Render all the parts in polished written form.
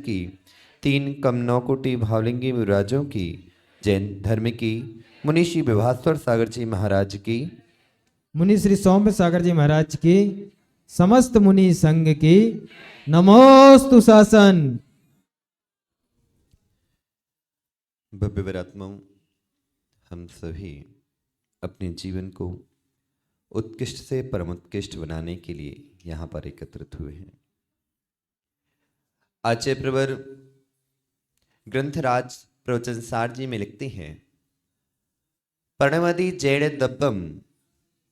की, तीन कम नौ कोटि भावलिंगी विराजों की, जैन धर्म की, मुनि श्री विभास्वर सागर जी महाराज की, मुनि श्री सौम्य सागर जी महाराज की, समस्त मुनि संघ की नमोस्तु शासन। भव्य विरात्माओं, हम सभी अपने जीवन को उत्कृष्ट से परम उत्कृष्ट बनाने के लिए यहाँ पर एकत्रित हुए हैं। आचार्य प्रवर ग्रंथराज प्रवचन सार जी में लिखते हैं, प्रणवदि जैड़ दब्बम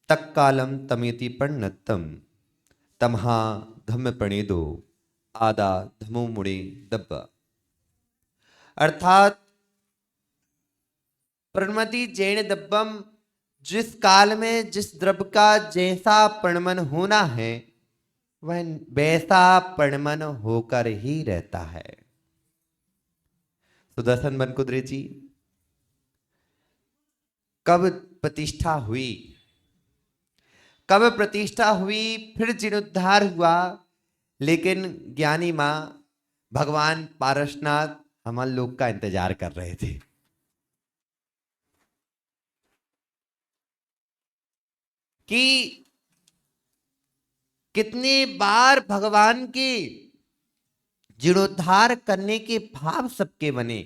तत्कालम तमेति प्रणतम तमहा धम्म प्रणेदो आदा धमो मुड़े दब्बा। अर्थात प्रणमति जैन दब्बम, जिस काल में जिस द्रव्य का जैसा प्रणमन होना है वह वैसा प्रणमन होकर ही रहता है। सुदर्शन बनकुद्रे जी, कब प्रतिष्ठा हुई, कब प्रतिष्ठा हुई, फिर जीर्णोद्धार हुआ, लेकिन ज्ञानी मां भगवान पारसनाथ हम लोग का इंतजार कर रहे थे कि कितने बार भगवान के जीर्णोद्धार करने के भाव सबके बने,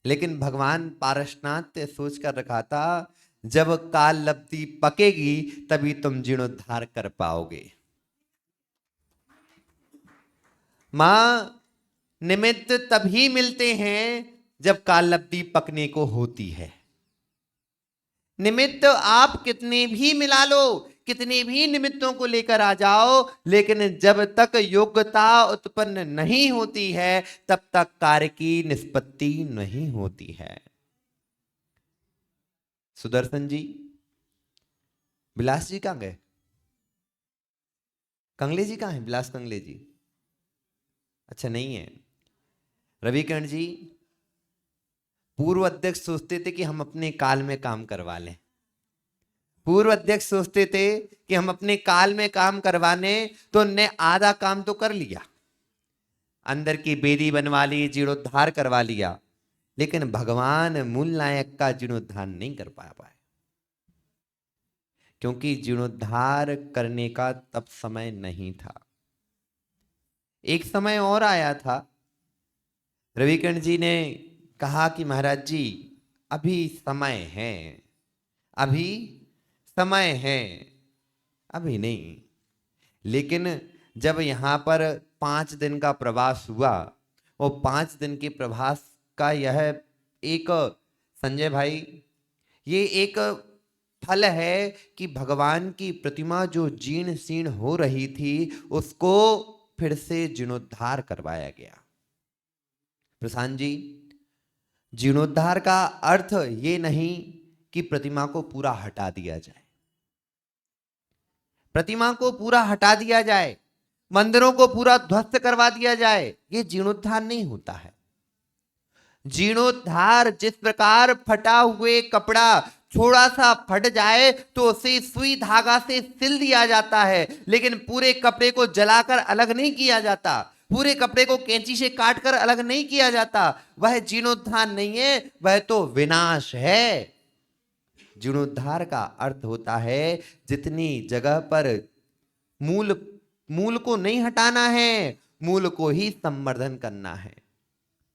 लेकिन भगवान पारसनाथ ने सोच कर रखा था जब काल लब्धि पकेगी तभी तुम जीर्णोद्धार कर पाओगे। मां निमित्त तभी मिलते हैं जब काल लब्धि पकने को होती है। निमित्त आप कितने भी मिला लो, कितने भी निमित्तों को लेकर आ जाओ, लेकिन जब तक योग्यता उत्पन्न नहीं होती है तब तक कार्य की निष्पत्ति नहीं होती है। सुदर्शन जी, बिलास जी कहां गए? कंगले जी कहां हैं? बिलास कंगले जी अच्छा नहीं है। रविकर्ण जी, पूर्व अध्यक्ष सोचते थे कि हम अपने काल में काम करवा लें, पूर्व अध्यक्ष सोचते थे कि हम अपने काल में काम करवाने, तो ने आधा काम तो कर लिया, अंदर की बेदी बनवा ली, जीर्णोद्धार करवा लिया, लेकिन भगवान मूल नायक का जीर्णोद्धार नहीं कर पाए, क्योंकि जीर्णोद्धार करने का तब समय नहीं था। एक समय और आया था, रविकर्ण जी ने कहा कि महाराज जी अभी समय है, अभी समय है, अभी नहीं। लेकिन जब यहां पर 5 दिन का प्रवास हुआ, वो 5 दिन के प्रवास का यह एक, संजय भाई, ये एक फल है कि भगवान की प्रतिमा जो जीर्ण शीर्ण हो रही थी उसको फिर से जीर्णोद्धार करवाया गया। प्रशांत जी, जीर्णोद्धार का अर्थ ये नहीं कि प्रतिमा को पूरा हटा दिया जाए, प्रतिमा को पूरा हटा दिया जाए, मंदिरों को पूरा ध्वस्त करवा दिया जाए, ये जीर्णोद्धार नहीं होता है। जीर्णोद्धार जिस प्रकार फटा हुए कपड़ा थोड़ा सा फट जाए तो उसे सुई धागा से सिल दिया जाता है, लेकिन पूरे कपड़े को जलाकर अलग नहीं किया जाता, पूरे कपड़े को कैंची से काटकर अलग नहीं किया जाता। वह जीर्णोद्धार नहीं है, वह तो विनाश है। जीर्णोद्धार का अर्थ होता है जितनी जगह पर मूल मूल को नहीं हटाना है, मूल को ही संवर्धन करना है।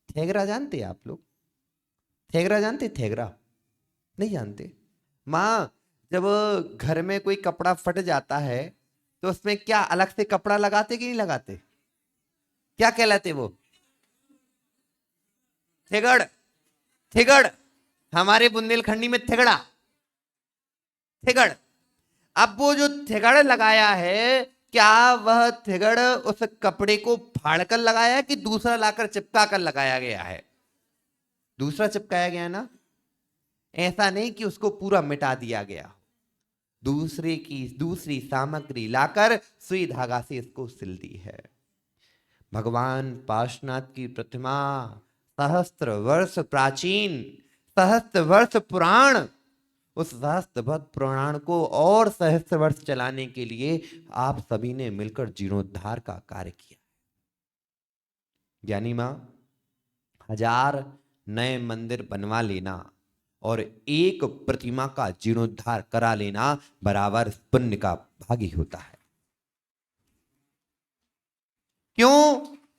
थेगरा जानते आप लोग? थेगरा जानते? थेगरा नहीं जानते? मां, जब घर में कोई कपड़ा फट जाता है तो उसमें क्या अलग से कपड़ा लगाते कि नहीं लगाते? क्या कहलाते वो? थेगड़। थेगड़, हमारे बुंदेलखंडी में थेगड़ा, थेगड़। अब वो जो थेगड़ लगाया है, क्या वह थेगड़ उस कपड़े को फाड़कर लगाया है कि दूसरा लाकर चिपका कर लगाया गया है? दूसरा चिपकाया गया ना, ऐसा नहीं कि उसको पूरा मिटा दिया गया, दूसरे की दूसरी सामग्री लाकर सुई धागा से इसको सिल दी है। भगवान पार्श्वनाथ की प्रतिमा सहस्त्र वर्ष प्राचीन, सहस्त्र वर्ष पुराण, उस सहस्त्र वर्ष पुराण को और सहस्त्र वर्ष चलाने के लिए आप सभी ने मिलकर जीर्णोद्धार का कार्य किया। ज्ञानी मां, 1000 नए मंदिर बनवा लेना और एक प्रतिमा का जीर्णोद्धार करा लेना बराबर पुण्य का भागी होता है। क्यों?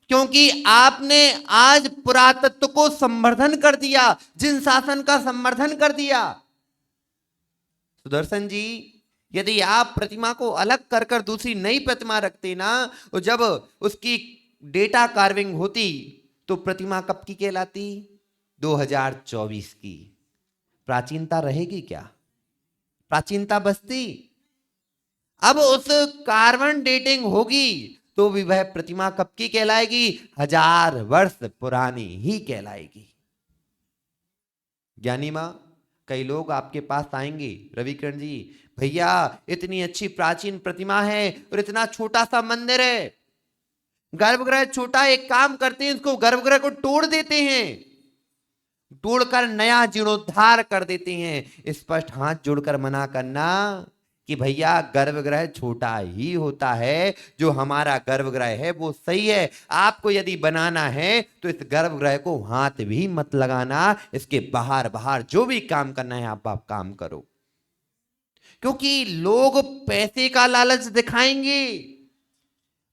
क्योंकि आपने आज पुरातत्व को संवर्धन कर दिया, जिन शासन का संवर्धन कर दिया। सुदर्शन जी, यदि आप प्रतिमा को अलग कर कर दूसरी नई प्रतिमा रखते ना, और जब उसकी डेटा कार्विंग होती तो प्रतिमा कब की कहलाती? 2024 की। प्राचीनता रहेगी क्या? प्राचीनता बचती? अब उस कार्बन डेटिंग होगी तो भी वह प्रतिमा कब की कहलाएगी? 1000 वर्ष पुरानी ही कहलाएगी। ज्ञानी मां, कई लोग आपके पास आएंगे, रविकिरण जी भैया इतनी अच्छी प्राचीन प्रतिमा है और इतना छोटा सा मंदिर है, गर्भगृह छोटा, एक काम करते हैं इसको गर्भगृह को तोड़ देते हैं, तोड़कर नया जीर्णोद्धार कर देते हैं। स्पष्ट हाथ जोड़कर मना करना कि भैया गर्भगृह छोटा ही होता है, जो हमारा गर्भगृह है वो सही है। आपको यदि बनाना है तो इस गर्भगृह को हाथ भी मत लगाना, इसके बाहर बाहर जो भी काम करना है आप काम करो। क्योंकि लोग पैसे का लालच दिखाएंगे,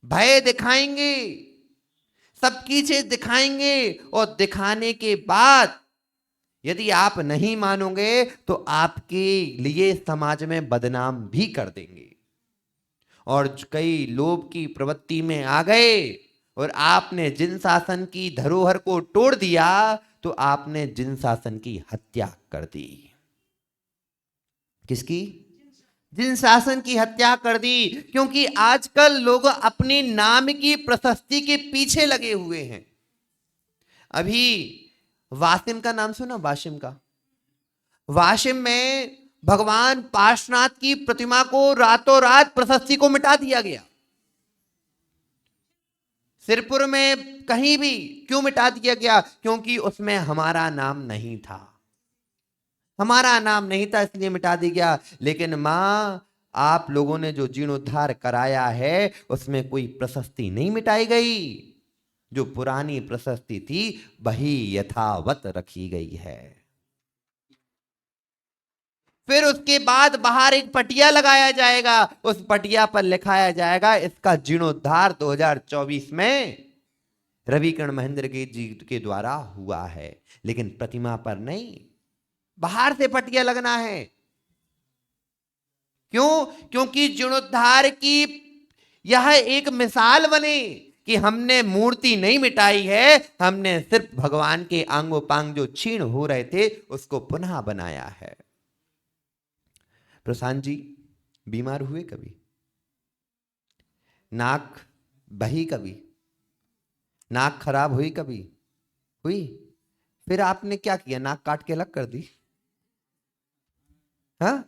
भय दिखाएंगे, सबकी चीज दिखाएंगे, और दिखाने के बाद यदि आप नहीं मानोगे तो आपके लिए समाज में बदनाम भी कर देंगे। और कई लोभ की प्रवृत्ति में आ गए और आपने जिन शासन की धरोहर को तोड़ दिया तो आपने जिन शासन की हत्या कर दी। किसकी? जिन शासन की हत्या कर दी। क्योंकि आजकल लोग अपने नाम की प्रशस्ति के पीछे लगे हुए हैं। अभी वासिम का नाम सुना? वासिम का, वासिम में भगवान पार्श्वनाथ की प्रतिमा को रातों रात प्रशस्ति को मिटा दिया गया। सिरपुर में कहीं भी क्यों मिटा दिया गया? क्योंकि उसमें हमारा नाम नहीं था, हमारा नाम नहीं था इसलिए मिटा दिया गया। लेकिन मां, आप लोगों ने जो जीर्णोद्धार कराया है उसमें कोई प्रशस्ति नहीं मिटाई गई, जो पुरानी प्रशस्ति थी वही यथावत रखी गई है। फिर उसके बाद बाहर एक पटिया लगाया जाएगा, उस पटिया पर लिखाया जाएगा इसका जीर्णोद्धार 2024 में रविकिरण महेंद्र जी के द्वारा हुआ है। लेकिन प्रतिमा पर नहीं, बाहर से पटिया लगना है। क्यों? क्योंकि जीर्णोद्धार की यह एक मिसाल बने कि हमने मूर्ति नहीं मिटाई है, हमने सिर्फ भगवान के आंगोपांग जो छीण हो रहे थे उसको पुनः बनाया है। प्रशांत जी बीमार हुए कभी? नाक बही कभी? नाक खराब हुई कभी? हुई? फिर आपने क्या किया? नाक काट के अलग कर दी? हाँ?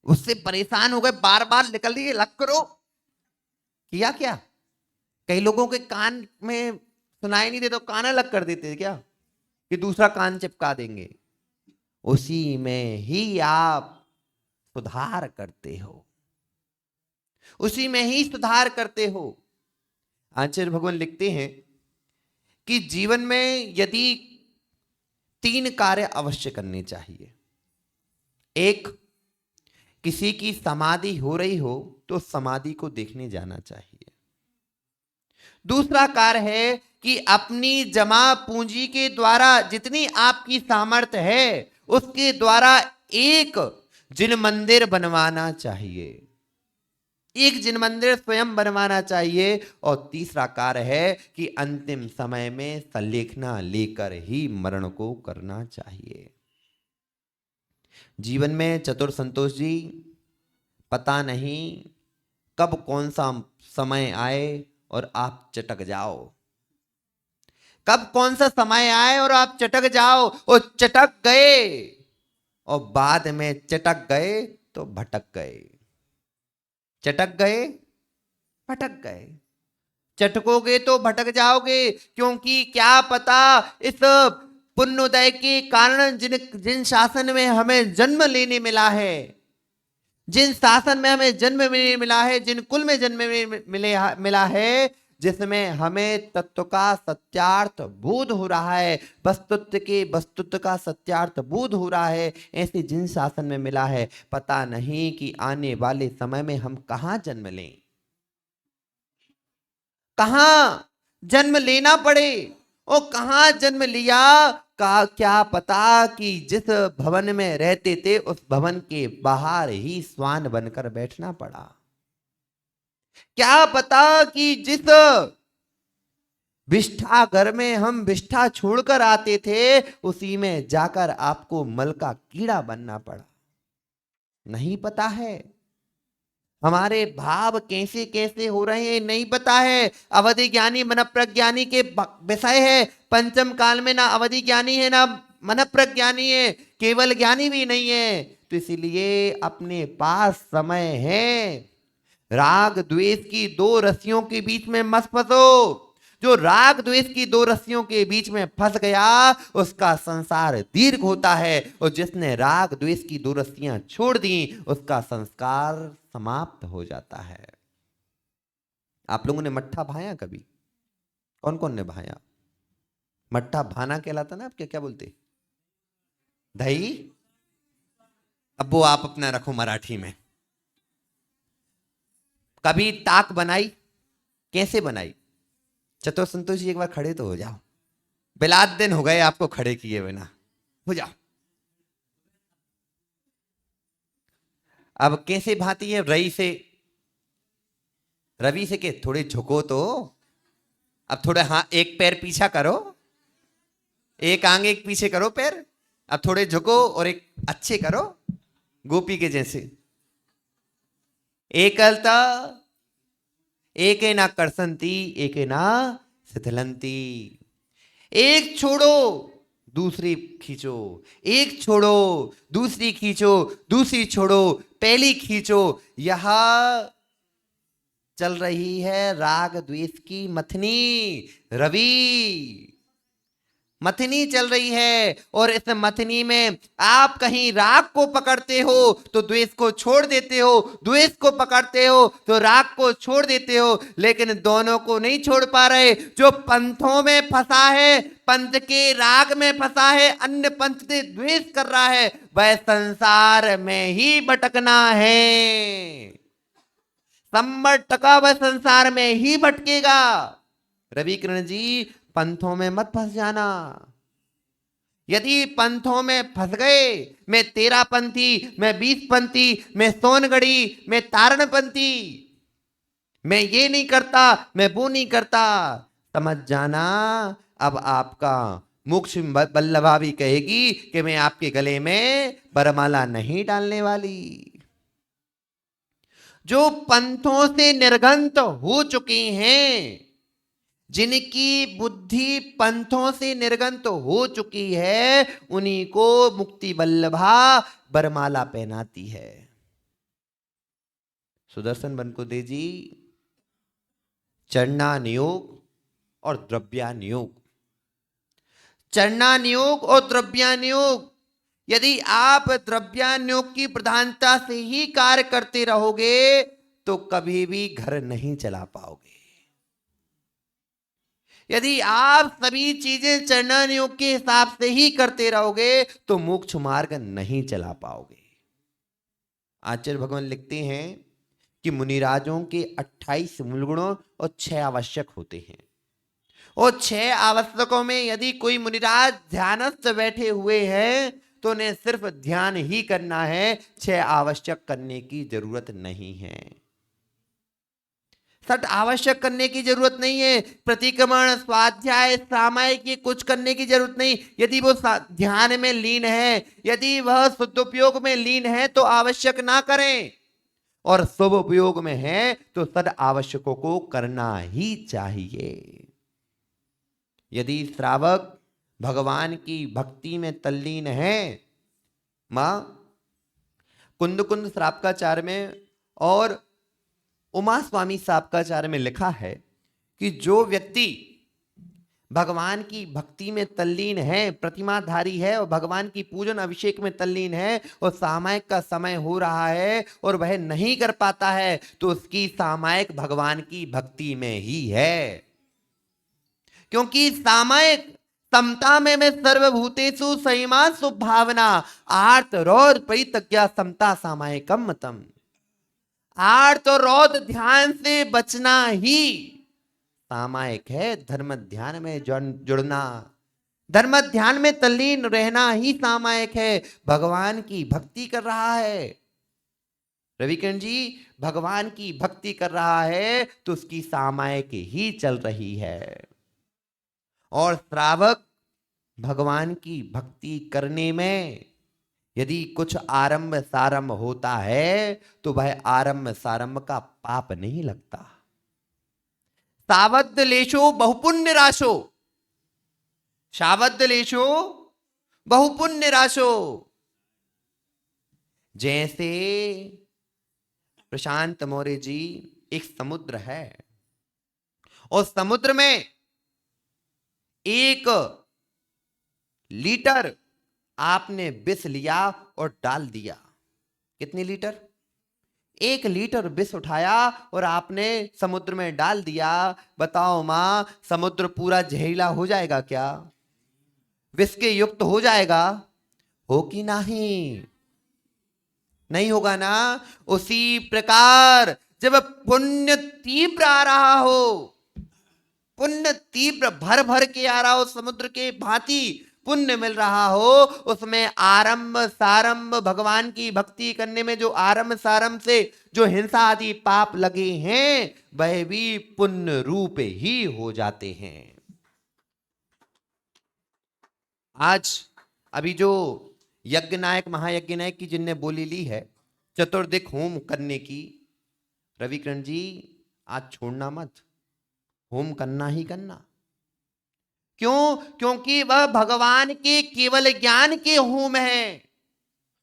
उससे परेशान हो गए, बार बार निकल रही है, अलग करो। किया क्या? कई लोगों के कान में सुनाई नहीं देता तो कान अलग कर देते क्या, कि दूसरा कान चिपका देंगे। उसी में ही आप सुधार करते हो, उसी में ही सुधार करते हो। आचार्य भगवान लिखते हैं कि जीवन में यदि 3 कार्य अवश्य करने चाहिए। एक, किसी की समाधि हो रही हो तो समाधि को देखने जाना चाहिए। दूसरा कार्य है कि अपनी जमा पूंजी के द्वारा जितनी आपकी सामर्थ्य है उसके द्वारा एक जिन मंदिर बनवाना चाहिए, एक जिन मंदिर स्वयं बनवाना चाहिए। और तीसरा कार्य है कि अंतिम समय में संलेखना लेकर ही मरण को करना चाहिए। जीवन में चतुर संतोष जी, पता नहीं कब कौन सा समय आए और आप चटक जाओ, कब कौन सा समय आए और आप चटक जाओ, और चटक गए और बाद में चटक गए तो भटक गए, चटक गए भटक गए। चटकोगे तो भटक जाओगे, क्योंकि क्या पता इस पुण्योदय के कारण जिन शासन में हमें जन्म लेने मिला है, जिन शासन में हमें जन्म मिला है, जिन कुल में जन्म मिला है, जिसमें हमें तत्व का सत्यार्थ बोध हो रहा है, वस्तुत्व का सत्यार्थ बोध हो रहा है, ऐसे जिन शासन में मिला है, पता नहीं कि आने वाले समय में हम कहां जन्म लें, कहां जन्म लेना पड़े, और कहां जन्म लिया का क्या पता कि जिस भवन में रहते थे उस भवन के बाहर ही श्वान बनकर बैठना पड़ा। क्या पता कि जिस विष्ठा घर में हम विष्ठा छोड़कर आते थे उसी में जाकर आपको मल का कीड़ा बनना पड़ा। नहीं पता है हमारे भाव कैसे कैसे हो रहे हैं, नहीं पता है। अवधि ज्ञानी मन प्रज्ञानी के विषय है। पंचम काल में ना अवधि ज्ञानी है ना मन प्रज्ञानी है, केवल ज्ञानी भी नहीं है। तो इसीलिए अपने पास समय है, राग द्वेष की दो रस्सियों के बीच में मत फंसो। जो राग द्वेष की दो रस्सियों के बीच में फंस गया उसका संसार दीर्घ होता है, और जिसने राग द्वेष की दो रस्सियां छोड़ दी उसका संस्कार समाप्त हो जाता है। आप लोगों ने मट्ठा भाया कभी? कौन कौन ने भाया? मट्ठा भाना कहलाता ना, आपके क्या बोलते? दही। अब वो आप अपना रखो मराठी में। कभी ताक बनाई? कैसे बनाई? चतुर संतोष जी एक बार खड़े तो हो जाओ, बिलात दिन हो गए आपको खड़े किए बिना, हो जाओ। अब कैसे भाती है? रवि से के थोड़े झुको तो, अब थोड़े हाँ एक पैर पीछा करो, एक आगे एक पीछे करो पैर, अब थोड़े झुको और एक अच्छे करो गोपी के जैसे। एकलता एक ना करसंती एक ना शिथिलंती। एक छोड़ो दूसरी खींचो, एक छोड़ो दूसरी खींचो, दूसरी छोड़ो पहली खींचो। यह चल रही है राग द्वेष की मथनी, रवि मथनी चल रही है। और इस मथनी में आप कहीं राग को पकड़ते हो तो द्वेष को छोड़ देते हो, द्वेष को पकड़ते हो तो राग को छोड़ देते हो, लेकिन दोनों को नहीं छोड़ पा रहे। जो पंथों में फंसा है, पंथ के राग में फंसा है, अन्य पंथ से द्वेष कर रहा है, वह संसार में ही भटकना है। संबट वह संसार में ही भटकेगा। रवि किरण जी पंथों में मत फंस जाना। यदि पंथों में फंस गए, मैं 13 पंथी, मैं 20 पंथी, मैं सोनगढ़ी, मैं तारणपंथी, मैं ये नहीं करता, मैं वो नहीं करता, समझ जाना अब आपका मोक्ष बल्लभा भी कहेगी कि मैं आपके गले में वरमाला नहीं डालने वाली। जो पंथों से निर्गंत हो चुके हैं, जिनकी बुद्धि पंथों से निर्गंत हो चुकी है, उन्हीं को मुक्ति वल्लभा बरमाला पहनाती है। सुदर्शन बनकुदे जी चरणानुयोग और द्रव्यानुयोग, चरणानुयोग और द्रव्यानुयोग, यदि आप द्रव्यानुयोग की प्रधानता से ही कार्य करते रहोगे तो कभी भी घर नहीं चला पाओगे। यदि आप सभी चीजें चरणानुयोग के हिसाब से ही करते रहोगे तो मोक्ष मार्ग नहीं चला पाओगे। आचार्य भगवान लिखते हैं कि मुनिराजों के 28 मूलगुणों और 6 आवश्यक होते हैं, और 6 आवश्यकों में यदि कोई मुनिराज ध्यानस्थ बैठे हुए हैं तो उन्हें सिर्फ ध्यान ही करना है, 6 आवश्यक करने की जरूरत नहीं है। सट आवश्यक करने की जरूरत नहीं है, प्रतिक्रमण स्वाध्याय सामायिक ये कुछ करने की जरूरत नहीं। यदि वो ध्यान में लीन है, यदि वह शुद्ध उपयोग में लीन है तो आवश्यक ना करें, और शुभ उपयोग में है तो सद आवश्यकों को करना ही चाहिए। यदि श्रावक भगवान की भक्ति में तल्लीन है, मां कुंद कुंद श्रावकाचार्य में और उमा स्वामी श्रावकाचार्य में लिखा है कि जो व्यक्ति भगवान की भक्ति में तल्लीन है, प्रतिमाधारी है और भगवान की पूजन अभिषेक में तल्लीन है और सामायिक का समय हो रहा है और वह नहीं कर पाता है, तो उसकी सामायिक भगवान की भक्ति में ही है। क्योंकि सामायिक समता में सर्वभूतेषु संयमा सुभावना आर्त रौद परितज्ञा समता सामायिकम मतम। आर्त और रौद ध्यान से बचना ही सामायिक है। धर्म ध्यान में जुड़ना, धर्म ध्यान में तल्लीन रहना ही सामायिक है। भगवान की भक्ति कर रहा है रविकिरण जी, भगवान की भक्ति कर रहा है तो उसकी सामायिक ही चल रही है। और श्रावक भगवान की भक्ति करने में यदि कुछ आरंभ सारंभ होता है तो वह आरंभ सारंभ का पाप नहीं लगता। सावध लेशो बहुपुण्य राशो, सावध लेशो बहुपुण्य राशो। जैसे प्रशांत मौर्य जी, एक समुद्र है और समुद्र में 1 लीटर आपने विष लिया और डाल दिया। कितने लीटर? 1 लीटर विष उठाया और आपने समुद्र में डाल दिया। बताओ मां, समुद्र पूरा जहरीला हो जाएगा क्या? विष के युक्त हो जाएगा? हो कि नहीं? नहीं होगा ना। उसी प्रकार जब पुण्य तीव्र आ रहा हो, पुण्य तीव्र भर भर के आ रहा हो, समुद्र के भांति पुण्य मिल रहा हो, उसमें आरंभ सारंभ भगवान की भक्ति करने में जो आरंभ सारंभ से जो हिंसा आदि पाप लगे हैं वह भी पुण्य रूप ही हो जाते हैं। आज अभी जो यज्ञ नायक महायज्ञ नायक की जिनने बोली ली है चतुर्दिक होम करने की, रविकिरण जी आज छोड़ना मत, होम करना ही करना। क्यों? क्योंकि वह भगवान के केवल ज्ञान के होम है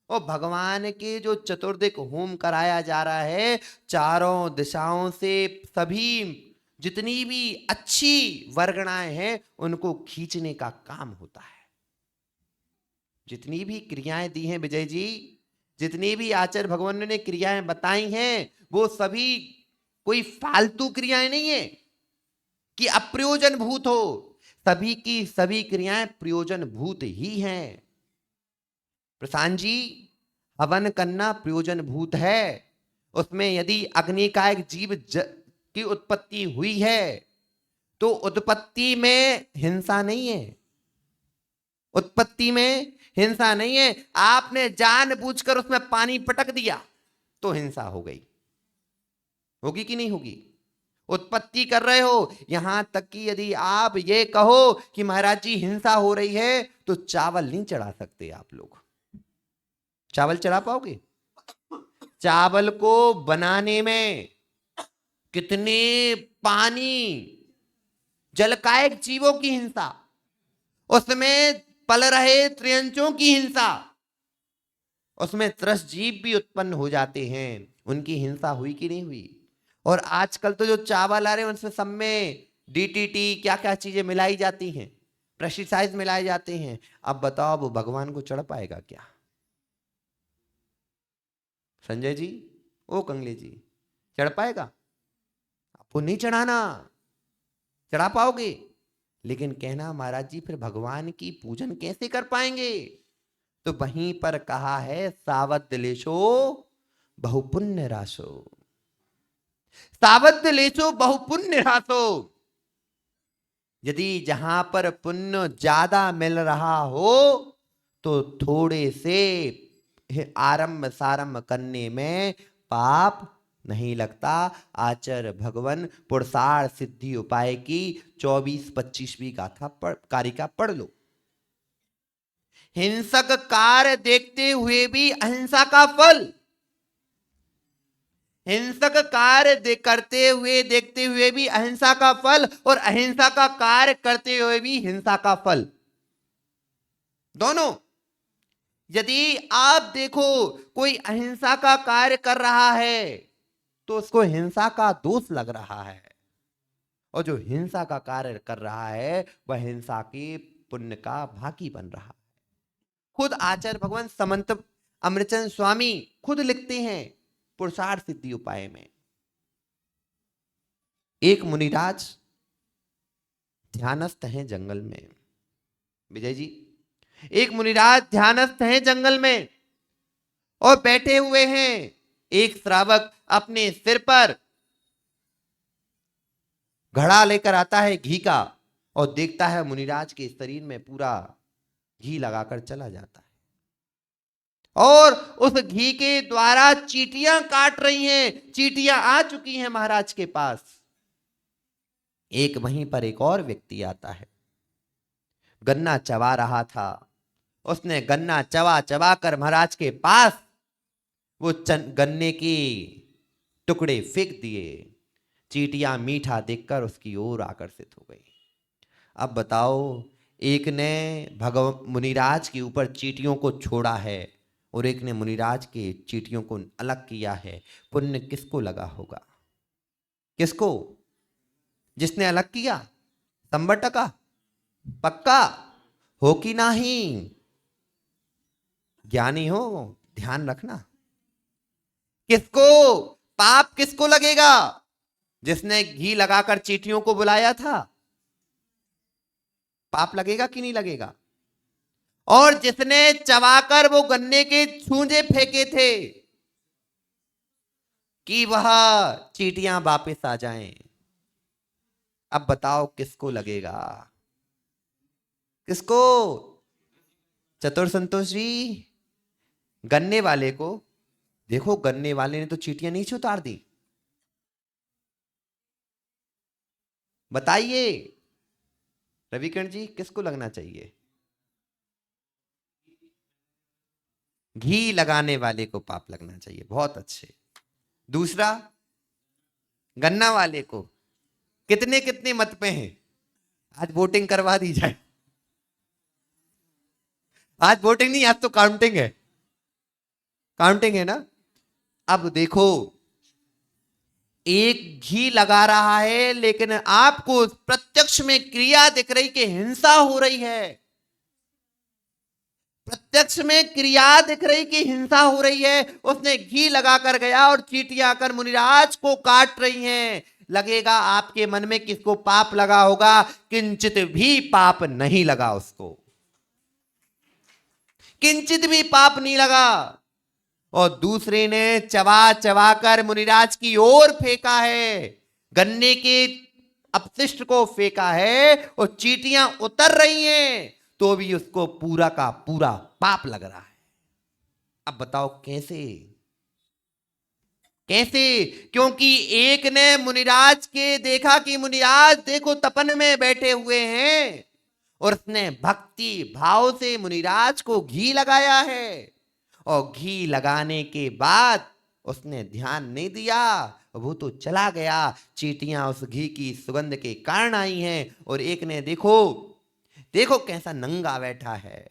और भगवान के जो चतुर्दिक होम कराया जा रहा है, चारों दिशाओं से सभी जितनी भी अच्छी वर्गणाएं हैं उनको खींचने का काम होता है। जितनी भी क्रियाएं दी हैं विजय जी, जितनी भी आचार्य भगवान ने क्रियाएं बताई हैं वो सभी कोई फालतू क्रियाएं नहीं है कि अप्रयोजन भूत हो, सभी की सभी क्रियाएं प्रयोजन भूत ही हैं। प्रशांत जी, हवन करना प्रयोजन भूत है। उसमें यदि अग्नि का एक जीव की उत्पत्ति हुई है तो उत्पत्ति में हिंसा नहीं है, उत्पत्ति में हिंसा नहीं है। आपने जानबूझकर उसमें पानी पटक दिया तो हिंसा हो गई, होगी कि नहीं होगी? उत्पत्ति कर रहे हो, यहां तक कि यदि आप ये कहो कि महाराज जी हिंसा हो रही है तो चावल नहीं चढ़ा सकते आप लोग। चावल चढ़ा पाओगे? चावल को बनाने में कितने पानी, जलकायक जीवों की हिंसा, उसमें पल रहे त्रियंचों की हिंसा, उसमें त्रस जीव भी उत्पन्न हो जाते हैं, उनकी हिंसा हुई कि नहीं हुई? और आजकल तो जो चावल आ रहे हैं उनमें सब में डीटीटी क्या क्या चीजें मिलाई जाती हैं, पेस्टिसाइड मिलाए जाते हैं। अब बताओ वो भगवान को चढ़ पाएगा क्या? संजय जी, ओ कंगले जी, चढ़ पाएगा? आपको नहीं चढ़ाना, चढ़ा पाओगे? लेकिन कहना महाराज जी फिर भगवान की पूजन कैसे कर पाएंगे? तो वहीं पर कहा है सावध लेशो बहुपुण्य राशो, सावध लेशो बहुपुण्य राशो। यदि जहां पर पुण्य ज्यादा मिल रहा हो तो थोड़े से आरंभ सारंभ करने में पाप नहीं लगता। आचार्य भगवान पुरुषार्थ सिद्धि उपाय की 24-25वीं गाथा कारिका पढ़ लो। हिंसक कार्य देखते हुए भी अहिंसा का फल, हिंसक कार्य करते हुए देखते हुए भी अहिंसा का फल और अहिंसा का कार्य करते हुए भी हिंसा का फल, दोनों। यदि आप देखो कोई अहिंसा का कार्य कर रहा है तो उसको हिंसा का दोष लग रहा है, और जो हिंसा का कार्य कर रहा है वह हिंसा के पुण्य का भागी बन रहा है। खुद आचार्य भगवान समंत अमृतचंद स्वामी खुद लिखते हैं पुरुषार्थ सिद्धि उपाय में, एक मुनिराज ध्यानस्थ हैं जंगल में। विजय जी, एक मुनिराज ध्यानस्थ हैं जंगल में और बैठे हुए हैं। एक श्रावक अपने सिर पर घड़ा लेकर आता है घी का और देखता है मुनिराज के शरीर में पूरा घी लगाकर चला जाता है और उस घी के द्वारा चींटियां काट रही हैं। चींटियां आ चुकी हैं महाराज के पास। एक वहीं पर एक और व्यक्ति आता है, गन्ना चबा रहा था। उसने गन्ना चबा चबा कर महाराज के पास वो गन्ने की टुकड़े फेंक दिए। चींटियां मीठा देखकर उसकी ओर आकर्षित हो गई। अब बताओ, एक ने मुनिराज के ऊपर चींटियों को छोड़ा है और एक ने मुनिराज के चींटियों को अलग किया है। पुण्य किसको लगा होगा? किसको? जिसने अलग किया? 100% पक्का हो कि नहीं? ज्ञानी हो, ध्यान रखना। किसको पाप किसको लगेगा? जिसने घी लगाकर चींटियों को बुलाया था, पाप लगेगा कि नहीं लगेगा? और जिसने चबाकर वो गन्ने के छूंजे फेंके थे कि वह चींटियां वापस आ जाएं, अब बताओ किसको लगेगा? किसको? चतुर संतोष जी, गन्ने वाले को। देखो, गन्ने वाले ने तो चींटियां नीचे उतार दी। बताइए रविकिरण जी, किसको लगना चाहिए? घी लगाने वाले को पाप लगना चाहिए। बहुत अच्छे। दूसरा, गन्ना वाले को। कितने कितने मत पे हैं? आज वोटिंग करवा दी जाए। आज वोटिंग नहीं, आज तो काउंटिंग है। काउंटिंग है ना? अब देखो, एक घी लगा रहा है लेकिन आपको प्रत्यक्ष में क्रिया दिख रही कि हिंसा हो रही है। प्रत्यक्ष में क्रिया दिख रही कि हिंसा हो रही है। उसने घी लगाकर गया और चींटियां आकर मुनिराज को काट रही हैं। लगेगा आपके मन में किसको पाप लगा होगा? किंचित भी पाप नहीं लगा उसको, किंचित भी पाप नहीं लगा। और दूसरे ने चबा चबा कर मुनिराज की ओर फेंका है, गन्ने के अपशिष्ट को फेंका है और चींटियां उतर रही हैं, तो भी उसको पूरा का पूरा पाप लग रहा है। अब बताओ कैसे? कैसे? क्योंकि एक ने मुनिराज के देखा कि मुनिराज देखो तपन में बैठे हुए हैं, और उसने भक्ति भाव से मुनिराज को घी लगाया है। और घी लगाने के बाद उसने ध्यान नहीं दिया, वो तो चला गया। चींटियां उस घी की सुगंध के कारण आई हैं। और एक ने देखो, देखो कैसा नंगा बैठा है,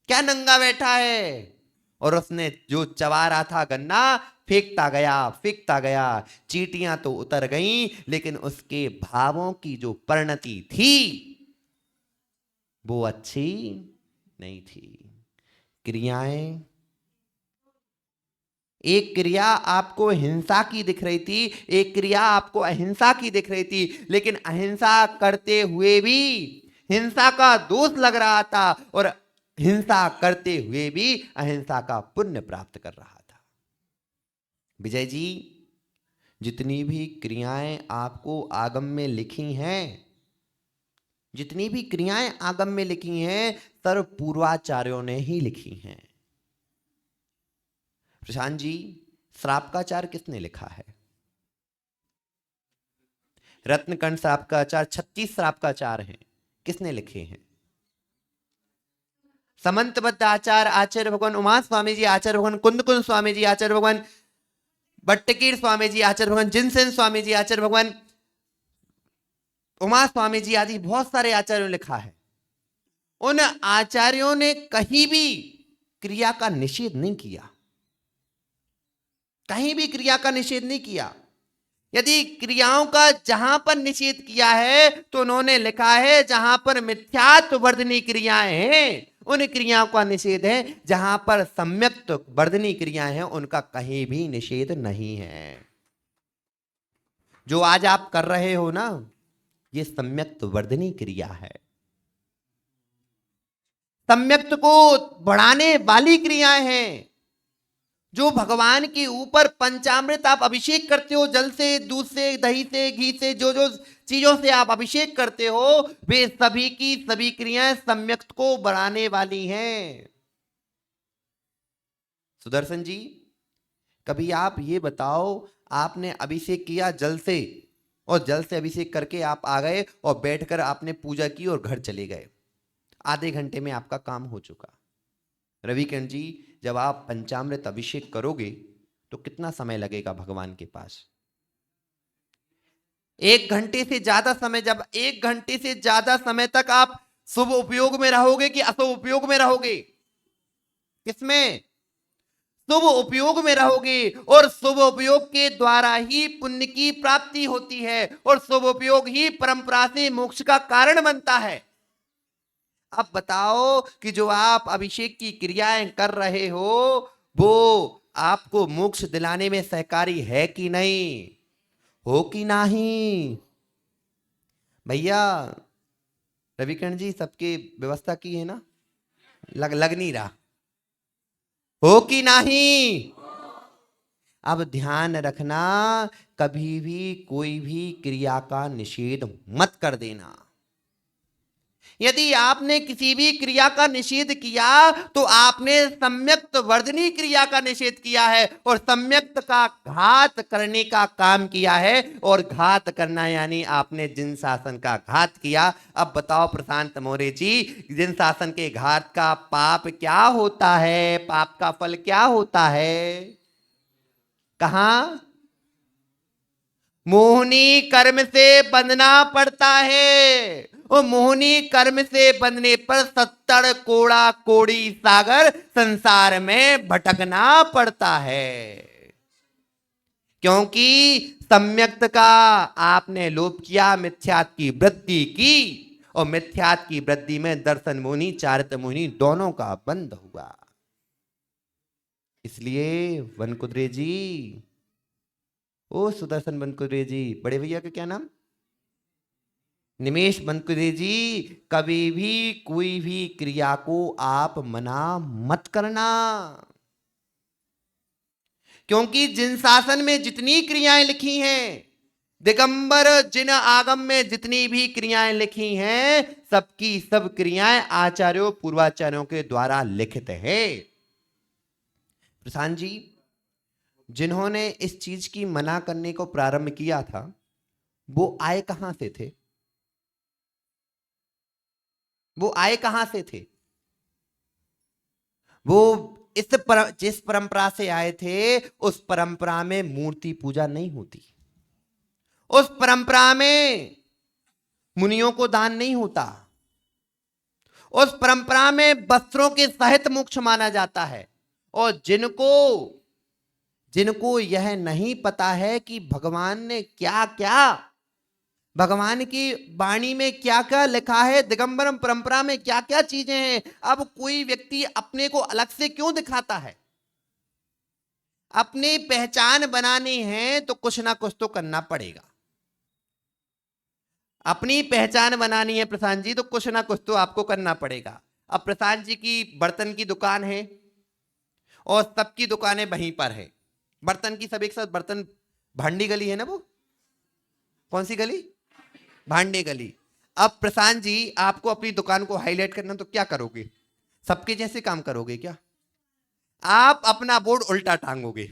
क्या नंगा बैठा है। और उसने जो चबा रहा था गन्ना, फेंकता गया फेंकता गया। चींटियां तो उतर गईं, लेकिन उसके भावों की जो परिणति थी वो अच्छी नहीं थी। क्रियाएं, एक क्रिया आपको हिंसा की दिख रही थी, एक क्रिया आपको अहिंसा की दिख रही थी, लेकिन अहिंसा करते हुए भी हिंसा का दोष लग रहा था और हिंसा करते हुए भी अहिंसा का पुण्य प्राप्त कर रहा था। विजय जी, जितनी भी क्रियाएं आपको आगम में लिखी हैं, जितनी भी क्रियाएं आगम में लिखी हैं, सर्व पूर्वाचार्यों ने ही लिखी हैं। प्रशांत जी, श्राप का आचार किसने लिखा है? रत्नकंठ श्राप का आचार, 36 श्राप का आचार हैं, किसने लिखे हैं? समंतबद्ध आचार आचार्य भगवान उमा स्वामी जी, आचार्य भगवान कुंदकुंद स्वामी जी, आचार्य भगवान भट्टकीर स्वामी जी, आचार्य भगवान जिनसेन स्वामी जी, आचार्य भगवान उमा स्वामी जी आदि बहुत सारे आचार्यों ने लिखा है। उन आचार्यों ने कहीं भी क्रिया का निषेध नहीं किया, कहीं भी क्रिया का निषेध नहीं किया। यदि क्रियाओं का जहां पर निषेध किया है तो उन्होंने लिखा है जहां पर मिथ्यात्व वर्धनी क्रियाएं हैं उन क्रियाओं का निषेध है, जहां पर सम्यक्त वर्धनी क्रियाएं हैं उनका कहीं भी निषेध नहीं है। जो आज आप कर रहे हो ना, ये सम्यक्त वर्धनी क्रिया है। सम्यक्त को बढ़ाने वाली क्रियाएं हैं। जो भगवान के ऊपर पंचामृत आप अभिषेक करते हो, जल से, दूध से, दही से, घी से, जो जो चीजों से आप अभिषेक करते हो, वे सभी की सभी क्रियाएं सम्यक्त को बढ़ाने वाली हैं। सुदर्शन जी, कभी आप ये बताओ, आपने अभिषेक किया जल से और जल से अभिषेक करके आप आ गए और बैठकर आपने पूजा की और घर चले गए, आधे घंटे में आपका काम हो चुका। रविकिरण जी, जब आप पंचामृत अभिषेक करोगे तो कितना समय लगेगा भगवान के पास? 1 घंटे से ज्यादा समय। जब 1 घंटे से ज्यादा समय तक आप शुभ उपयोग में रहोगे कि अशुभ उपयोग में रहोगे? किसमें? शुभ उपयोग में रहोगे, और शुभ उपयोग के द्वारा ही पुण्य की प्राप्ति होती है, और शुभ उपयोग ही परंपरा से मोक्ष का कारण बनता है। अब बताओ कि जो आप अभिषेक की क्रियाएं कर रहे हो वो आपको मोक्ष दिलाने में सहकारी है कि नहीं? हो कि नहीं? भैया रविकिरण जी, सबके व्यवस्था की है ना? लग नहीं रहा। हो कि नहीं? अब ध्यान रखना, कभी भी कोई भी क्रिया का निषेध मत कर देना। यदि आपने किसी भी क्रिया का निषेध किया तो आपने सम्यक्त वर्धनी क्रिया का निषेध किया है, और सम्यक्त का घात करने का काम किया है। और घात करना यानी आपने जिन शासन का घात किया। अब बताओ प्रशांत मोरे जी, जिन शासन के घात का पाप क्या होता है? पाप का फल क्या होता है? कहां? मोहनी कर्म से बंधना पड़ता है, और मोहनी कर्म से बंधने पर 70 कोड़ा कोड़ी सागर संसार में भटकना पड़ता है। क्योंकि सम्यक्त का आपने लोप किया, मिथ्यात की वृद्धि की, और मिथ्यात की वृद्धि में दर्शन मोहिनी चारित मोहिनी दोनों का बंध हुआ। इसलिए वनकुद्रे जी, ओ सुदर्शन वनकुद्रे जी, बड़े भैया का क्या नाम? निमेश वनकुद्रे जी, कभी भी कोई भी क्रिया को आप मना मत करना, क्योंकि जिन शासन में जितनी क्रियाएं लिखी हैं, दिगंबर जिन आगम में जितनी भी क्रियाएं लिखी हैं, सबकी सब क्रियाएं आचार्यों पूर्वाचार्यों के द्वारा लिखित है। प्रशांत जी, जिन्होंने इस चीज की मना करने को प्रारंभ किया था वो आए कहां से थे? वो आए कहां से थे? वो जिस परंपरा से आए थे उस परंपरा में मूर्ति पूजा नहीं होती, उस परंपरा में मुनियों को दान नहीं होता, उस परंपरा में वस्त्रों के सहित मोक्ष माना जाता है। और जिनको यह नहीं पता है कि भगवान ने क्या क्या, भगवान की वाणी में क्या क्या लिखा है, दिगंबरम परंपरा में क्या क्या चीजें हैं, अब कोई व्यक्ति अपने को अलग से क्यों दिखाता है? अपनी पहचान बनानी है तो कुछ ना कुछ तो करना पड़ेगा। अपनी पहचान बनानी है प्रशांत जी, तो कुछ ना कुछ तो आपको करना पड़ेगा। अब प्रशांत जी की बर्तन की दुकान है और सबकी दुकानें वहीं पर है, बर्तन की सब एक साथ, बर्तन भांडी गली है ना, वो कौन सी गली? भांडे गली। अब प्रशांत जी आपको अपनी दुकान को हाईलाइट करना, तो क्या करोगे? सबके जैसे काम करोगे क्या? आप अपना बोर्ड उल्टा टांगोगे,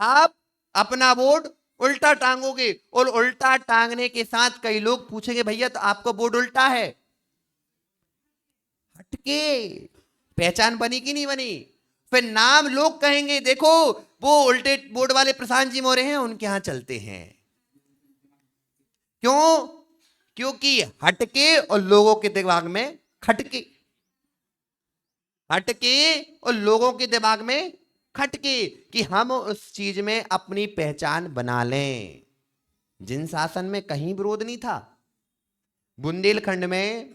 आप अपना बोर्ड उल्टा टांगोगे, और उल्टा टांगने के साथ कई लोग पूछेंगे भैया तो आपका बोर्ड उल्टा है, हटके। पहचान बनी कि नहीं बनी? फिर नाम लोग कहेंगे देखो वो उल्टे बोर्ड वाले प्रशांत जी मोरे हैं, उनके यहां चलते हैं। क्यों? क्योंकि हटके और लोगों के दिमाग में खटके, हटके और लोगों के दिमाग में खटके कि हम उस चीज में अपनी पहचान बना लें। जिन शासन में कहीं विरोध नहीं था। बुंदेलखंड में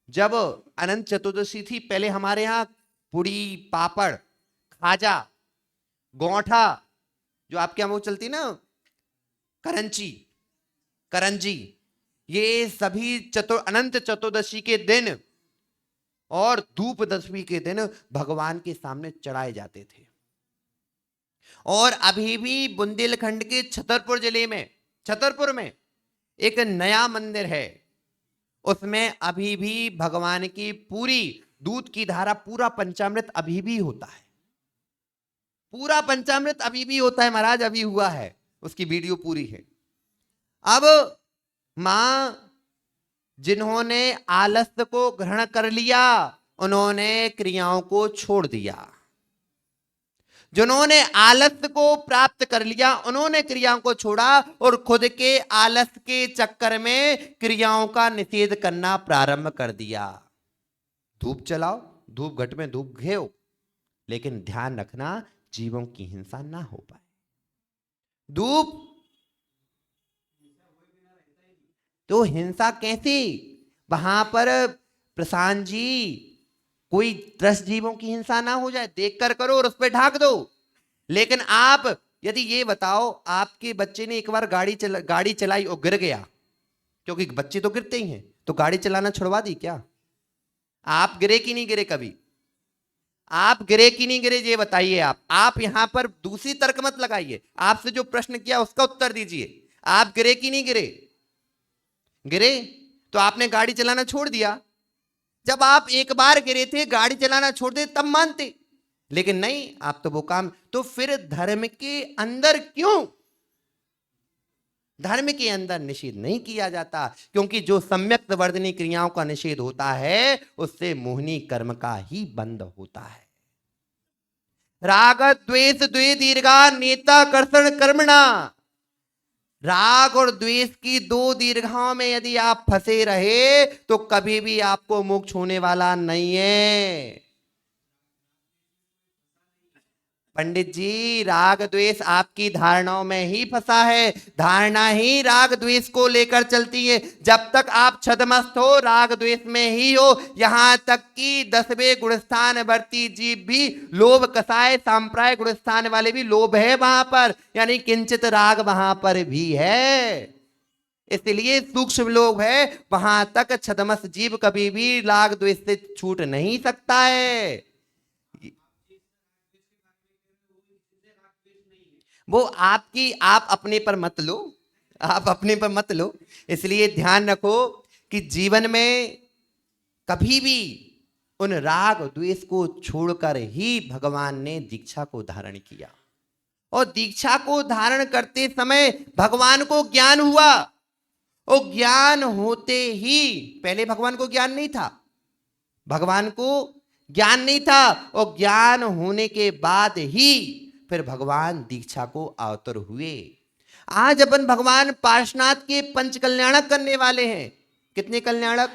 जब अनंत चतुर्दशी थी, पहले हमारे यहाँ पूड़ी, पापड़, खाजा, गोंठा, जो आपके यहाँ वो चलती ना करंची, करंजी, ये सभी अनंत चतुर्दशी के दिन और धूप दशमी के दिन भगवान के सामने चढ़ाए जाते थे। और अभी भी बुंदेलखंड के छतरपुर में एक नया मंदिर है, उसमें अभी भी भगवान की पूरी दूध की धारा, पूरा पंचामृत अभी भी होता है। पूरा पंचामृत अभी भी होता है महाराज, अभी हुआ है, उसकी वीडियो पूरी है। अब मां जिन्होंने आलस्य को ग्रहण कर लिया, उन्होंने क्रियाओं को छोड़ दिया। जिन्होंने आलस्य को प्राप्त कर लिया, उन्होंने क्रियाओं को छोड़ा और खुद के आलस्य के चक्कर में क्रियाओं का निषेध करना प्रारंभ कर दिया। धूप चलाओ, धूप घट में धूप घेओ, लेकिन ध्यान रखना जीवों की हिंसा ना हो पाए। धूप तो हिंसा कैसी? वहां पर प्रशांत जी कोई 10 जीवों की हिंसा ना हो जाए, देख कर करो और उस पर ढाक दो। लेकिन आप यदि ये बताओ, आपके बच्चे ने एक बार गाड़ी चलाई और गिर गया, क्योंकि बच्चे तो गिरते ही हैं, तो गाड़ी चलाना छुड़वा दी क्या? आप गिरे कि नहीं गिरे कभी? आप गिरे कि नहीं गिरे ये बताइए। आप यहां पर दूसरी तर्क मत लगाइए, आपसे जो प्रश्न किया उसका उत्तर दीजिए। आप गिरे कि नहीं गिरे? गिरे तो आपने गाड़ी चलाना छोड़ दिया। जब आप एक बार गिरे थे, गाड़ी चलाना छोड़ दे, तब मानते, लेकिन नहीं, आप तो वो काम। तो फिर धर्म के अंदर क्यों, धर्म के अंदर निषेध नहीं किया जाता? क्योंकि जो सम्यक वर्धनी क्रियाओं का निषेध होता है, उससे मोहिनी कर्म का ही बंद होता है। राग द्वेष द्वे दीर्घा नेता कर्षण कर्मणा। राग और द्वेष की 2 दीर्घाओं में यदि आप फंसे रहे तो कभी भी आपको मोक्ष होने वाला नहीं है। पंडित जी, राग द्वेष आपकी धारणाओं में ही फंसा है। धारणा ही राग द्वेष को लेकर चलती है। जब तक आप छदमस्त हो, राग द्वेष में ही हो। यहां तक कि 10वें गुणस्थान वर्ती जीव भी लोभ कसाय सांप्राय गुणस्थान वाले भी लोभ है वहां पर, यानी किंचित राग वहां पर भी है। इसलिए सूक्ष्म लोभ है, वहां तक छदमस्त जीव कभी भी राग द्वेष से छूट नहीं सकता है। वो आप अपने पर मत लो, आप अपने पर मत लो। इसलिए ध्यान रखो कि जीवन में कभी भी उन राग द्वेष को छोड़कर ही भगवान ने दीक्षा को धारण किया। और दीक्षा को धारण करते समय भगवान को ज्ञान हुआ। और ज्ञान होते ही, पहले भगवान को ज्ञान नहीं था, भगवान को ज्ञान नहीं था, और ज्ञान होने के बाद ही फिर भगवान दीक्षा को अवतर हुए। आज अपन भगवान पार्श्वनाथ के 5 कल्याणक करने वाले हैं। कितने कल्याणक?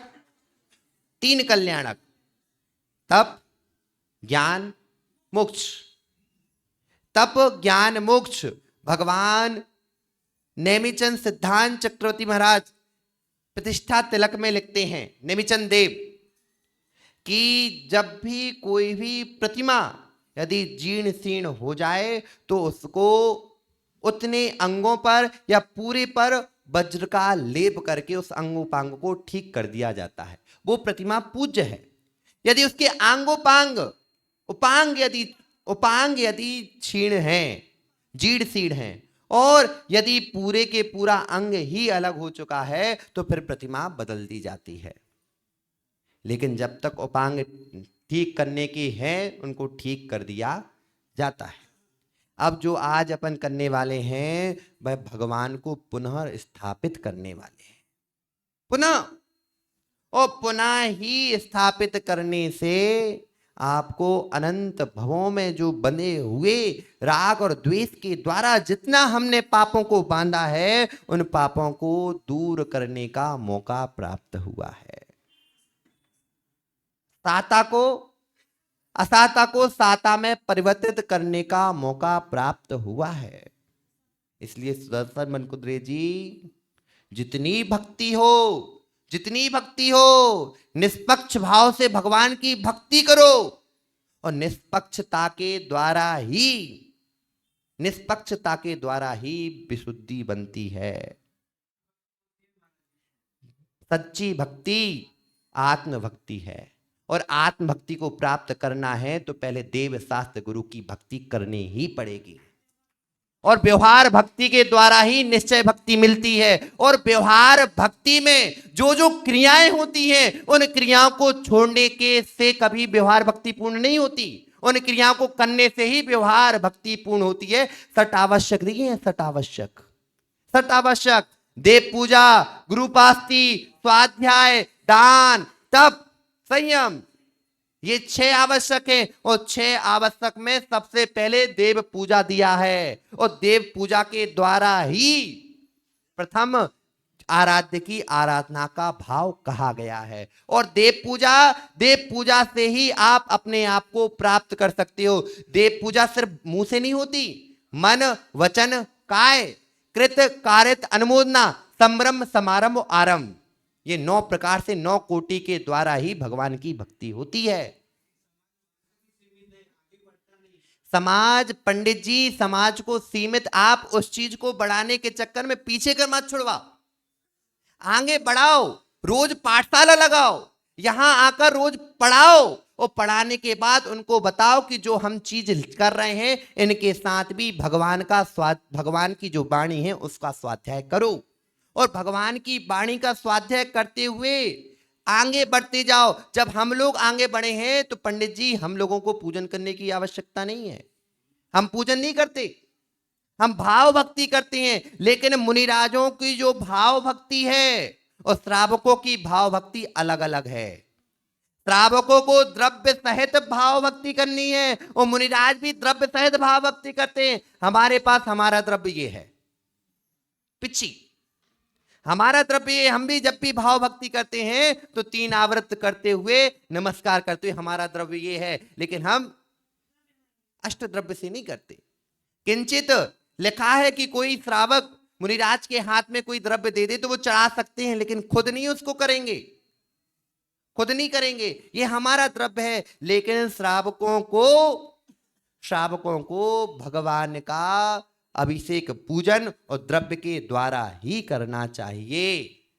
3 कल्याणक, तप ज्ञान मोक्ष। तप ज्ञान मोक्ष भगवान नेमिचंद सिद्धांत चक्रवर्ती महाराज प्रतिष्ठा तिलक में लिखते हैं, नेमिचंद देव, कि जब भी कोई भी प्रतिमा यदि जीर्ण शीर्ण हो जाए तो उसको उतने अंगों पर या पूरे पर वज्र का लेप करके उस अंगोपांग को ठीक कर दिया जाता है। वो प्रतिमा पूज्य है। यदि उसके अंगोपांग उपांग यदि क्षीण हैं, जीर्ण शीर्ण हैं, और यदि पूरे के पूरा अंग ही अलग हो चुका है तो फिर प्रतिमा बदल दी जाती है। लेकिन जब तक उपांग ठीक करने की है, उनको ठीक कर दिया जाता है। अब जो आज अपन करने वाले हैं, वह भगवान को पुनः स्थापित करने वाले हैं। पुनः ही स्थापित करने से आपको अनंत भवों में जो बंधे हुए राग और द्वेष के द्वारा जितना हमने पापों को बांधा है, उन पापों को दूर करने का मौका प्राप्त हुआ है। ताता को असाता को साता में परिवर्तित करने का मौका प्राप्त हुआ है। इसलिए सुदर्शन मनकुद्रे जी, जितनी भक्ति हो, जितनी भक्ति हो, निष्पक्ष भाव से भगवान की भक्ति करो और निष्पक्षता के द्वारा ही विशुद्धि बनती है। सच्ची भक्ति आत्म भक्ति है और आत्म भक्ति को प्राप्त करना है तो पहले देव शास्त्र गुरु की भक्ति करनी ही पड़ेगी और व्यवहार भक्ति के द्वारा ही निश्चय भक्ति मिलती है। और व्यवहार भक्ति में जो जो क्रियाएं होती हैं उन क्रियाओं को छोड़ने के से कभी व्यवहार भक्ति पूर्ण नहीं होती, उन क्रियाओं को करने से ही व्यवहार भक्ति पूर्ण होती है। सट आवश्यक देखिए, सट आवश्यक, सट आवश्यक, देव पूजा, गुरुपास्ति, स्वाध्याय, दान, तप, संयम, ये 6 आवश्यक है और 6 आवश्यक में सबसे पहले देव पूजा दिया है और देव पूजा के द्वारा ही प्रथम आराध्य की आराधना का भाव कहा गया है। और देव पूजा से ही आप अपने आप को प्राप्त कर सकते हो। देव पूजा सिर्फ मुंह से नहीं होती, मन वचन काय कृत कारित अनुमोदना संभ्रम समारंभ आरंभ, ये 9 प्रकार से 9 कोटि के द्वारा ही भगवान की भक्ति होती है। समाज, पंडित जी, समाज को सीमित आप उस चीज को बढ़ाने के चक्कर में पीछे कर मत छुड़वाओ, आगे बढ़ाओ, रोज पाठशाला लगाओ, यहां आकर रोज पढ़ाओ और पढ़ाने के बाद उनको बताओ कि जो हम चीज कर रहे हैं इनके साथ भी भगवान की जो वाणी है उसका स्वाध्याय करो और भगवान की वाणी का स्वाध्याय करते हुए आगे बढ़ते जाओ। जब हम लोग आगे बढ़े हैं तो पंडित जी हम लोगों को पूजन करने की आवश्यकता नहीं है, हम पूजन नहीं करते, हम भाव भक्ति करते हैं। लेकिन मुनिराजों की जो भाव भक्ति है और श्रावकों की भाव भक्ति अलग अलग है। श्रावकों को द्रव्य सहित भाव भक्ति करनी है और मुनिराज भी द्रव्य सहित भाव भक्ति करते हैं। हमारे पास हमारा द्रव्य ये है, पिछी हमारा द्रव्य, हम भी जब भी भाव भक्ति करते हैं तो 3 आवृत्त करते हुए नमस्कार करते हुए हमारा द्रव्य ये है, लेकिन हम अष्ट द्रव्य से नहीं करते। किंचित लिखा है कि कोई श्रावक मुनिराज के हाथ में कोई द्रव्य दे दे तो वो चढ़ा सकते हैं, लेकिन खुद नहीं उसको करेंगे, खुद नहीं करेंगे, ये हमारा द्रव्य है। लेकिन श्रावकों को भगवान का अभिषेक पूजन और द्रव्य के द्वारा ही करना चाहिए,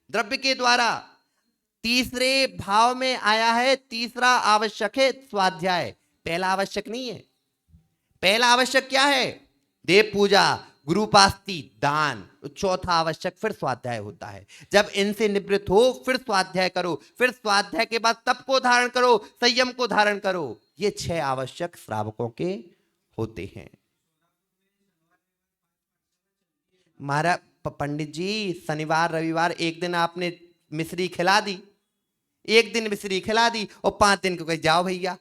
द्रव्य के द्वारा। तीसरे भाव में आया है, तीसरा आवश्यक है स्वाध्याय, पहला आवश्यक नहीं है। पहला आवश्यक क्या है? देव पूजा, गुरुपास्ति, दान। चौथा आवश्यक फिर स्वाध्याय होता है। जब इनसे निवृत्त हो फिर स्वाध्याय करो, फिर स्वाध्याय के बाद तप को धारण करो, संयम को धारण करो। ये 6 आवश्यक श्रावकों के होते हैं। महाराज पंडित जी, शनिवार रविवार एक दिन आपने मिश्री खिला दी, एक दिन मिश्री खिला दी और 5 दिन को कहीं जाओ भैया,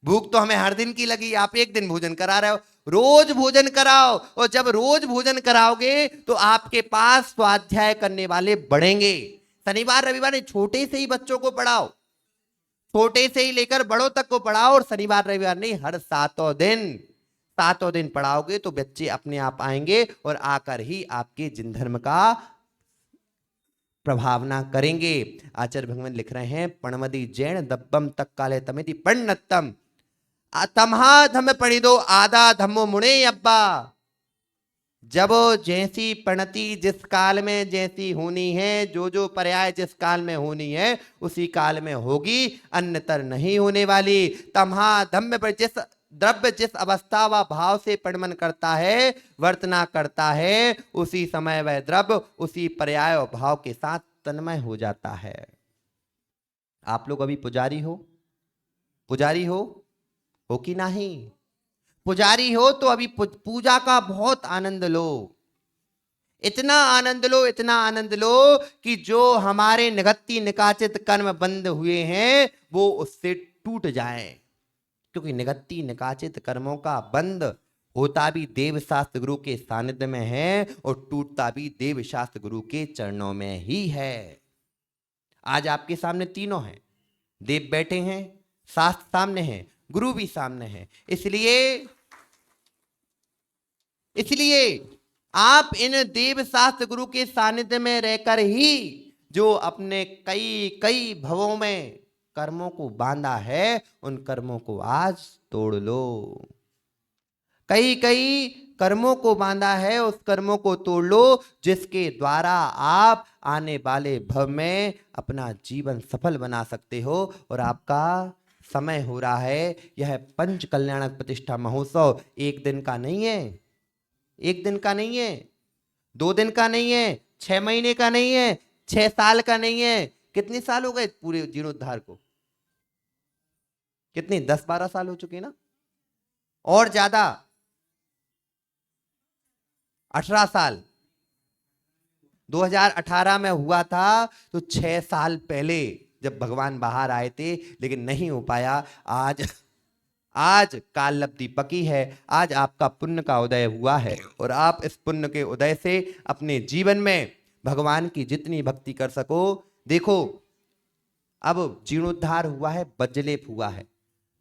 भूख तो हमें हर दिन की लगी, आप एक दिन भोजन करा रहे हो। रोज भोजन कराओ और जब रोज भोजन कराओगे तो आपके पास स्वाध्याय करने वाले बढ़ेंगे। शनिवार रविवार छोटे से ही बच्चों को पढ़ाओ, छोटे से ही लेकर बड़ों तक को पढ़ाओ और शनिवार रविवार नहीं, हर 7 दिन पढ़ाओगे तो बच्चे अपने आप आएंगे और आकर ही आपके जिन धर्म का प्रभावना करेंगे। आचार्य भगवान लिख रहे हैं, पणमदि जैन दब्बम तक काले तमिति पण्णतम तमहा धम पणिदो आदा धम्मो मुणे अब्बा। जब जैसी पणति जिस काल में जैसी होनी है, जो जो पर्याय जिस काल में होनी है उसी काल में होगी, अन्यतर नहीं होने वाली। तमहा धम्म पर जिस द्रव्य जिस अवस्था व भाव से परिणमन करता है, वर्तना करता है, उसी समय वह द्रव्य उसी पर्याय और भाव के साथ तन्मय हो जाता है। आप लोग अभी पुजारी हो कि नहीं? पुजारी हो तो अभी पूजा का बहुत आनंद लो, इतना आनंद लो कि जो हमारे निगत्ती निकाचित कर्म बंद हुए हैं वो उससे टूट जाएं। क्योंकि निगत्ती निकाचित कर्मों का बंद होता भी देव शास्त्र गुरु के सानिध्य में है और टूटता भी देव शास्त्र गुरु के चरणों में ही है। आज आपके सामने तीनों हैं, देव बैठे हैं, शास्त्र सामने है, गुरु भी सामने है। इसलिए इसलिए आप इन देव शास्त्र गुरु के सानिध्य में रहकर ही जो अपने कई कई भवों में कर्मों को बांधा है, उन कर्मों को आज तोड़ लो। कई कई कर्मों को बांधा है, उस कर्मों को तोड़ लो, जिसके द्वारा आप आने वाले भव में अपना जीवन सफल बना सकते हो। और आपका समय हो रहा है, यह पंच कल्याणक प्रतिष्ठा महोत्सव एक दिन का नहीं है, एक दिन का नहीं है, 2 दिन का नहीं है, 6 महीने का नहीं है, 6 साल का नहीं है। कितने साल हो गए पूरे जीर्णोद्धार को? कितने? 10-12 साल हो चुके ना, और ज्यादा 18 साल। 2018 में हुआ था, तो 6 साल पहले जब भगवान बाहर आए थे, लेकिन नहीं हो पाया। आज काल लब्धि पकी है, आज आपका पुण्य का उदय हुआ है, और आप इस पुण्य के उदय से अपने जीवन में भगवान की जितनी भक्ति कर सको। देखो, अब जीर्णोद्धार हुआ है, वज्रलेप हुआ है,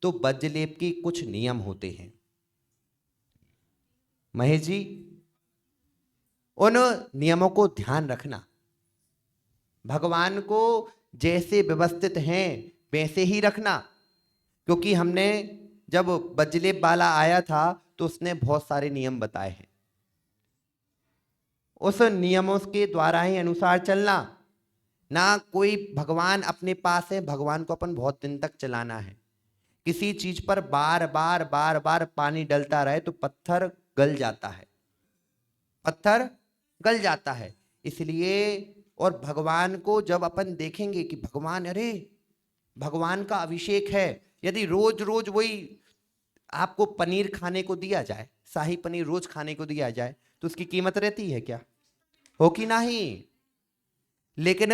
तो वज्रलेप की कुछ नियम होते हैं। महेश जी, उन नियमों को ध्यान रखना। भगवान को जैसे व्यवस्थित हैं वैसे ही रखना, क्योंकि हमने जब वज्रलेप वाला आया था तो उसने बहुत सारे नियम बताए हैं। उस नियमों के द्वारा ही अनुसार चलना। ना कोई भगवान अपने पास है, भगवान को अपन बहुत दिन तक चलाना है। किसी चीज पर बार बार बार बार पानी डलता रहे तो पत्थर गल जाता है, पत्थर गल जाता है। इसलिए, और भगवान को जब अपन देखेंगे कि भगवान, अरे भगवान का अभिषेक है, यदि रोज रोज वही आपको पनीर खाने को दिया जाए, शाही पनीर रोज खाने को दिया जाए, तो उसकी कीमत रहती है क्या? हो कि नहीं? लेकिन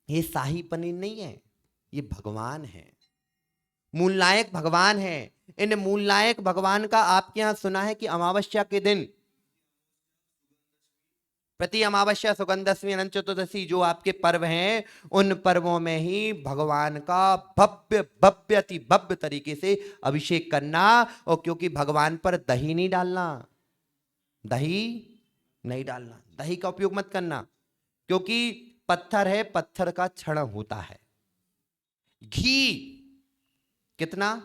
ये शाही पनीर नहीं है, ये भगवान है, मूल नायक भगवान है। इन मूल नायक भगवान का आपके यहां सुना है कि अमावस्या के दिन, प्रति अमावस्या, सुगंधदशमी, अनंत चतुर्दशी, जो आपके पर्व हैं, उन पर्वों में ही भगवान का भव्य भव्य अति भव्य तरीके से अभिषेक करना। और क्योंकि भगवान पर दही नहीं डालना, दही नहीं डालना, दही का उपयोग मत करना, क्योंकि पत्थर है, पत्थर का क्षण होता है। घी कितना?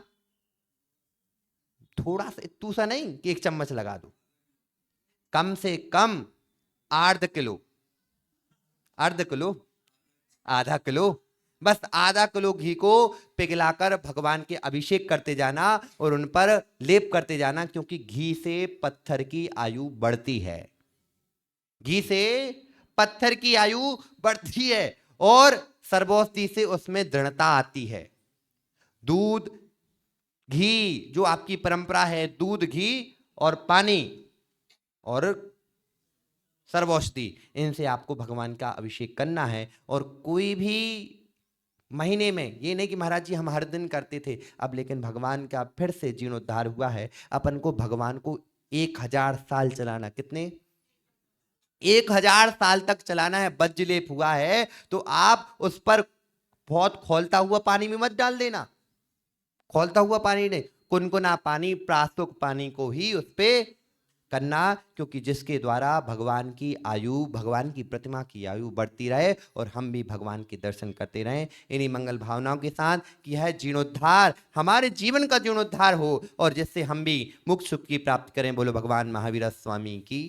थोड़ा सा, इतू सा नहीं कि 1 चम्मच लगा दो, कम से कम अर्ध किलो, अर्ध किलो, आधा किलो, बस आधा किलो घी को पिघलाकर भगवान के अभिषेक करते जाना और उन पर लेप करते जाना, क्योंकि घी से पत्थर की आयु बढ़ती है, घी से पत्थर की आयु बढ़ती है, और सर्वौषधि से उसमें दृढ़ता आती है। दूध, घी, जो आपकी परंपरा है, दूध, घी और पानी और सर्वौषधि, इनसे आपको भगवान का अभिषेक करना है। और कोई भी महीने में, ये नहीं कि महाराज जी हम हर दिन करते थे, अब लेकिन भगवान का फिर से जीर्णोद्धार हुआ है, अपन को भगवान को 1000 साल चलाना। कितने? 1000 साल तक चलाना है। वज्रलेप हुआ है तो आप उस पर बहुत खौलता हुआ पानी में मत डाल देना, खौलता हुआ पानी नहीं, कुनकुना पानी, प्रास्तुक पानी को ही उस पे करना, क्योंकि जिसके द्वारा भगवान की आयु, भगवान की प्रतिमा की आयु बढ़ती रहे और हम भी भगवान के दर्शन करते रहें। इन्हीं मंगल भावनाओं के साथ कि यह जीर्णोद्धार हमारे जीवन का जीर्णोद्धार हो, और जिससे हम भी मुक्त सुख की प्राप्त करें। बोलो भगवान महावीर स्वामी की।